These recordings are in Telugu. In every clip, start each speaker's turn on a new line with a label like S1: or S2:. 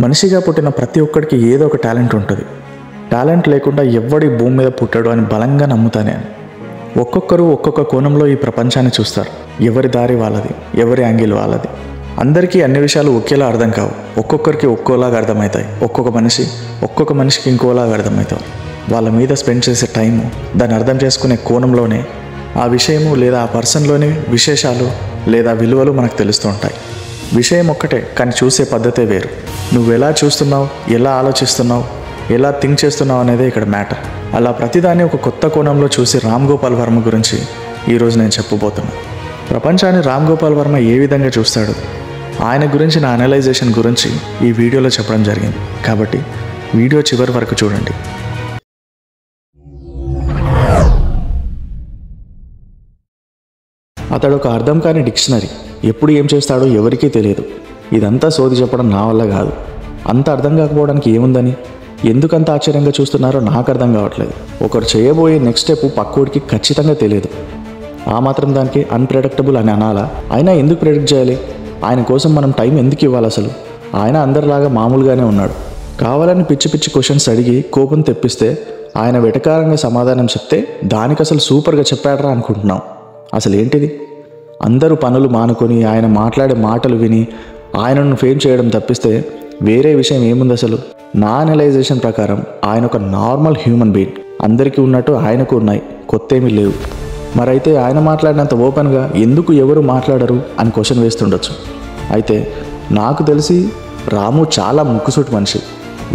S1: మనిషిగా పుట్టిన ప్రతి ఒక్కడికి ఏదో ఒక టాలెంట్ ఉంటుంది. టాలెంట్ లేకుండా ఎవ్వడి భూమి మీద పుట్టాడు అని బలంగా నమ్ముతా నేను. ఒక్కొక్కరు ఒక్కొక్క కోణంలో ఈ ప్రపంచాన్ని చూస్తారు. ఎవరి దారి వాళ్ళది, ఎవరి యాంగిల్ వాళ్ళది. అందరికీ అన్ని విషయాలు ఒకేలా అర్థం కావు. ఒక్కొక్కరికి ఒక్కోలాగా అర్థమవుతాయి. ఒక్కొక్క మనిషికి ఇంకోలాగా అర్థమవుతాయి. వాళ్ళ మీద స్పెండ్ చేసే టైము, దాన్ని అర్థం చేసుకునే కోణంలోనే ఆ విషయము లేదా ఆ పర్సన్లోని విశేషాలు లేదా విలువలు మనకు తెలుస్తూ ఉంటాయి. విషయం ఒక్కటే, కానీ చూసే పద్ధతే వేరు. నువ్వు ఎలా చూస్తున్నావు, ఎలా ఆలోచిస్తున్నావు, ఎలా థింక్ చేస్తున్నావు అనేదే ఇక్కడ మ్యాటర్. అలా ప్రతిదాన్ని ఒక కొత్త కోణంలో చూసి రామ్ గోపాల్ వర్మ గురించి ఈరోజు నేను చెప్పబోతున్నాను. ప్రపంచాన్ని రామ్ గోపాల్ వర్మ ఏ విధంగా చూస్తాడు, ఆయన గురించి నా అనలైజేషన్ గురించి ఈ వీడియోలో చెప్పడం జరిగింది. కాబట్టి వీడియో చివరి వరకు చూడండి. అతడు ఒక అర్థం కాని డిక్షనరీ. ఎప్పుడు ఏం చేస్తాడో ఎవరికీ తెలియదు. ఇదంతా సోది చెప్పడం నా వల్ల కాదు. అంత అర్థం కాకపోవడానికి ఏముందని, ఎందుకంత ఆశ్చర్యంగా చూస్తున్నారో నాకు అర్థం కావట్లేదు. ఒకరు చేయబోయే నెక్స్ట్ స్టెప్ పక్కోడికి ఖచ్చితంగా తెలియదు. ఆ మాత్రం దానికి అన్ప్రెడిక్టబుల్ అని అనాలా? అయినా ఎందుకు ప్రెడిక్ట్ చేయాలి? ఆయన కోసం మనం టైం ఎందుకు ఇవ్వాలి? అసలు ఆయన అందరిలాగా మామూలుగానే ఉన్నాడు. కావాలని పిచ్చి పిచ్చి క్వశ్చన్స్ అడిగి కోపం తెప్పిస్తే ఆయన వెటకారంగా సమాధానం చెప్తే దానికి అసలు సూపర్గా చెప్పాడరా అనుకుంటున్నాం. అసలు ఏంటిది? అందరూ పనులు మానుకొని ఆయన మాట్లాడే మాటలు విని ఆయనను ఫేమ్ చేయడం తప్పిస్తే వేరే విషయం ఏముంది అసలు? నా అనలైజేషన్ ప్రకారం ఆయన ఒక నార్మల్ హ్యూమన్ బీయింగ్. అందరికీ ఉన్నట్టు ఆయనకు ఉన్నాయి, కొత్త ఏమీ లేవు. మరైతే ఆయన మాట్లాడినంత ఓపెన్గా ఎందుకు ఎవరు మాట్లాడరు అని క్వశ్చన్ వేస్తుండొచ్చు. అయితే నాకు తెలిసి రాము చాలా ముక్కుసూటి మనిషి.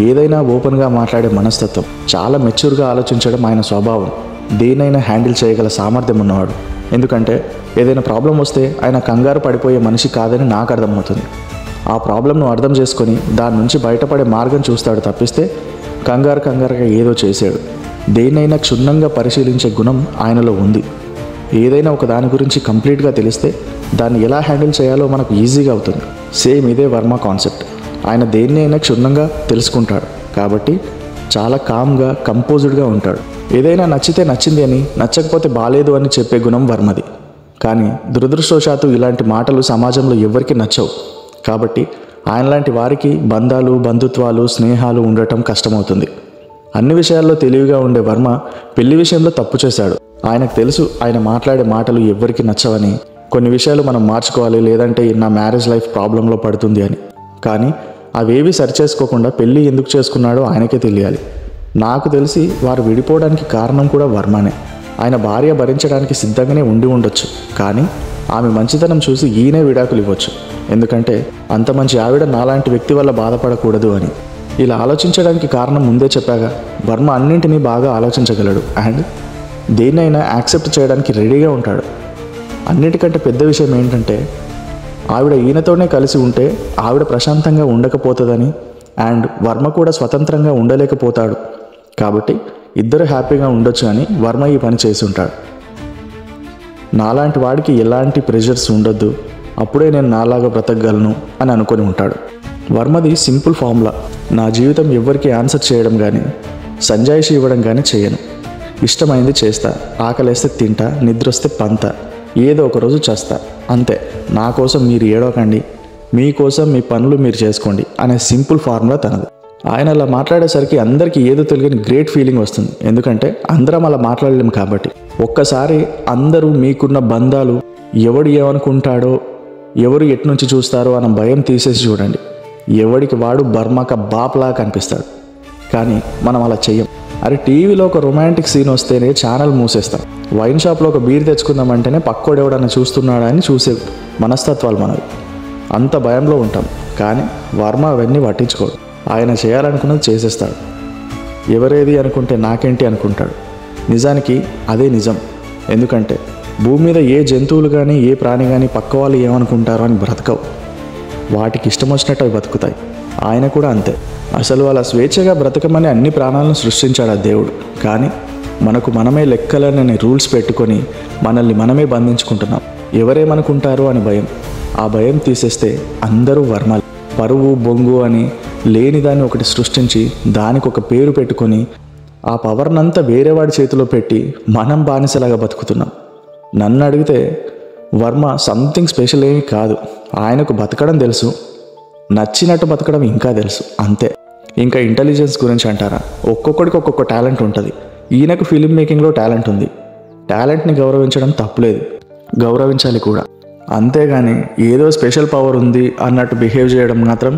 S1: ఏదైనా ఓపెన్గా మాట్లాడే మనస్తత్వం, చాలా మెచ్యూర్గా ఆలోచించడం ఆయన స్వభావం. దేనైనా హ్యాండిల్ చేయగల సామర్థ్యం ఉన్నవాడు. ఎందుకంటే ఏదైనా ప్రాబ్లం వస్తే ఆయన కంగారు పడిపోయే మనిషి కాదని నాకు అర్థమవుతుంది. ఆ ప్రాబ్లంను అర్థం చేసుకొని దాని నుంచి బయటపడే మార్గం చూస్తాడు తప్పిస్తే కంగారుగా ఏదో చేశాడు. దేన్నైనా క్షుణ్ణంగా పరిశీలించే గుణం ఆయనలో ఉంది. ఏదైనా ఒక దాని గురించి కంప్లీట్గా తెలిస్తే దాన్ని ఎలా హ్యాండిల్ చేయాలో మనకు ఈజీగా అవుతుంది. సేమ్ ఇదే వర్మ కాన్సెప్ట్. ఆయన దేన్నైనా క్షుణ్ణంగా తెలుసుకుంటాడు కాబట్టి చాలా కామ్గా, కంపోజ్డ్గా ఉంటాడు. ఏదైనా నచ్చితే నచ్చింది అని, నచ్చకపోతే బాలేదు అని చెప్పే గుణం వర్మది. కానీ దురదృష్టవశాత్తు ఇలాంటి మాటలు సమాజంలో ఎవరికి నచ్చవు. కాబట్టి ఆయనలాంటి వారికి బంధాలు, బంధుత్వాలు, స్నేహాలు ఉండటం కష్టమవుతుంది. అన్ని విషయాల్లో తెలివిగా ఉండే వర్మ పెళ్లి విషయంలో తప్పు చేశాడు. ఆయనకు తెలుసు ఆయన మాట్లాడే మాటలు ఎవరికి నచ్చవని, కొన్ని విషయాలు మనం మార్చుకోవాలి, లేదంటే నా మ్యారేజ్ లైఫ్ ప్రాబ్లంలో పడుతుంది అని. కానీ అవేవి సరిచేసుకోకుండా పెళ్ళి ఎందుకు చేసుకున్నాడో ఆయనకే తెలియాలి. నాకు తెలిసి వారు విడిపోవడానికి కారణం కూడా వర్మనే. ఆయన భార్య భరించడానికి సిద్ధంగానే ఉండి ఉండొచ్చు, కానీ ఆమె మంచితనం చూసి ఈయనే విడాకులు ఇవ్వచ్చు. ఎందుకంటే అంత మంచి ఆవిడ నాలాంటి వ్యక్తి వల్ల బాధపడకూడదు అని. ఇలా ఆలోచించడానికి కారణం ముందే చెప్పాగా. వర్మ అన్నింటినీ బాగా ఆలోచించగలడు అండ్ దేన్నైనా యాక్సెప్ట్ చేయడానికి రెడీగా ఉంటాడు. అన్నిటికంటే పెద్ద విషయం ఏంటంటే ఆవిడ ఈయనతోనే కలిసి ఉంటే ఆవిడ ప్రశాంతంగా ఉండకపోతుందని అండ్ వర్మ కూడా స్వతంత్రంగా ఉండలేకపోతాడు. కాబట్టి ఇద్దరు హ్యాపీగా ఉండొచ్చు అని వర్మ ఈ పని చేసి ఉంటాడు. నాలాంటి వాడికి ఎలాంటి ప్రెషర్స్ ఉండొద్దు, అప్పుడే నేను నాలాగా బ్రతకగలను అని అనుకొని ఉంటాడు. వర్మది సింపుల్ ఫార్ములా. నా జీవితం ఎవరికి ఆన్సర్ చేయడం కానీ, సంజాయిషి ఇవ్వడం కానీ చేయను. ఇష్టమైంది చేస్తా, ఆకలేస్తే తింటా, నిద్ర వస్తే పంత, ఏదో ఒకరోజు చేస్తా, అంతే. నా కోసం మీరు ఏడవకండి, మీకోసం మీ పనులు మీరు చేసుకోండి అనే సింపుల్ ఫార్ములా తనది. ఆయన అలా మాట్లాడేసరికి అందరికీ ఏదో తెలియని గ్రేట్ ఫీలింగ్ వస్తుంది. ఎందుకంటే అందరం అలా మాట్లాడలేం కాబట్టి. ఒక్కసారి అందరూ మీకున్న బంధాలు, ఎవడు ఏమనుకుంటాడో, ఎవరు ఎట్నుంచి చూస్తారో అన్న భయం తీసేసి చూడండి. ఎవడికి వాడు బర్మాక బాప్లా కనిపిస్తాడు. కానీ మనం అలా చెయ్యం. అరే టీవీలో ఒక రొమాంటిక్ సీన్ వస్తేనే ఛానల్ మూసేస్తాం. వైన్ షాప్లో ఒక బీర్ తెచ్చుకుందామంటేనే పక్కోడు ఎవడన్నా చూస్తున్నాడా అని చూసే మనస్తత్వాలు మనవి. అంత భయంలో ఉంటాం. కానీ వర్మ అవన్నీ పట్టించుకోడు. ఆయన చేయాలనుకున్నది చేసేస్తాడు. ఎవరేది అనుకుంటే నాకేంటి అనుకుంటాడు. నిజానికి అదే నిజం. ఎందుకంటే భూమి మీద ఏ జంతువులు కానీ, ఏ ప్రాణి కానీ పక్క వాళ్ళు ఏమనుకుంటారో అని బ్రతకవు. వాటికి ఇష్టం వచ్చినట్టు అవి బతుకుతాయి. ఆయన కూడా అంతే. అసలు అలా స్వేచ్ఛగా బ్రతకమని అన్ని ప్రాణాలను సృష్టించాడు ఆ దేవుడు. కానీ మనకు మనమే లెక్కలనే రూల్స్ పెట్టుకొని మనల్ని మనమే బంధించుకుంటున్నాం. ఎవరేమనుకుంటారో అని భయం. ఆ భయం తీసేస్తే అందరూ వర్మలు. పరువు, బొంగు అని లేనిదాన్ని ఒకటి సృష్టించి దానికి ఒక పేరు పెట్టుకొని ఆ పవర్నంతా వేరేవాడి చేతిలో పెట్టి మనం బానిసలాగా బతుకుతున్నాం. నన్ను అడిగితే వర్మ సంథింగ్ స్పెషల్ ఏమీ కాదు. ఆయనకు బతకడం తెలుసు, నచ్చినట్టు బతకడం ఇంకా తెలుసు అంతే. ఇంకా ఇంటెలిజెన్స్ గురించి అంటారా, ఒక్కొక్కడికి ఒక్కొక్క టాలెంట్ ఉంటుంది. ఈయనకు ఫిలిం మేకింగ్లో టాలెంట్ ఉంది. టాలెంట్ని గౌరవించడం తప్పులేదు, గౌరవించాలి కూడా. అంతేగాని ఏదో స్పెషల్ పవర్ ఉంది అన్నట్టు బిహేవ్ చేయడం మాత్రం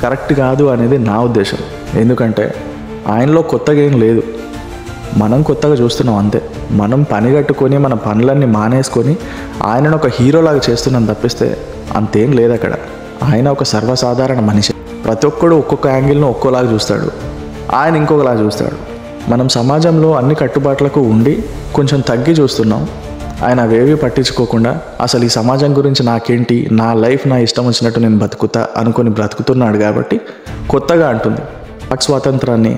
S1: కరెక్ట్ కాదు అనేది నా ఉద్దేశం. ఎందుకంటే ఆయనలో కొత్తగా ఏం లేదు, మనం కొత్తగా చూస్తున్నాం అంతే. మనం పని కట్టుకొని మన పనులన్నీ మానేసుకొని ఆయనను ఒక హీరోలాగా చేస్తున్నాం తప్పిస్తే అంతేం లేదు అక్కడ. ఆయన ఒక సర్వసాధారణ మనిషి. ప్రతి ఒక్కడు ఒక్కొక్క యాంగిల్ను ఒక్కోలాగా చూస్తాడు, ఆయన ఇంకొకలాగా చూస్తాడు. మనం సమాజంలో అన్ని కట్టుబాట్లకు ఉండి కొంచెం తగ్గి చూస్తున్నాం. ఆయన అవేవి పట్టించుకోకుండా అసలు ఈ సమాజం గురించి నాకేంటి, నా లైఫ్ నా ఇష్టం వచ్చినట్టు నేను బతుకుతా అనుకొని బ్రతుకుతున్నాడు. కాబట్టి కొత్తగా అంటుంది వాక్ స్వాతంత్రాన్ని,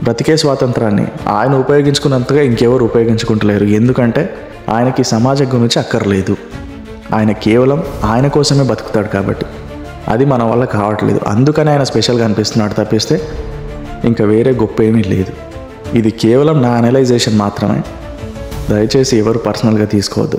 S1: బ్రతికే స్వాతంత్రాన్ని ఆయన ఉపయోగించుకున్నంతగా ఇంకెవరు ఉపయోగించుకుంటలేరు. ఎందుకంటే ఆయనకి సమాజం గురించి అక్కర్లేదు, ఆయన కేవలం ఆయన కోసమే బతుకుతాడు. కాబట్టి అది మన వల్ల కావట్లేదు, అందుకని ఆయన స్పెషల్గా అనిపిస్తున్నాడు తప్పిస్తే ఇంకా వేరే గొప్ప ఏమీ లేదు. ఇది కేవలం నా అనలైజేషన్ మాత్రమే, దయచేసి ఎవరు పర్సనల్గా తీసుకోవద్దు.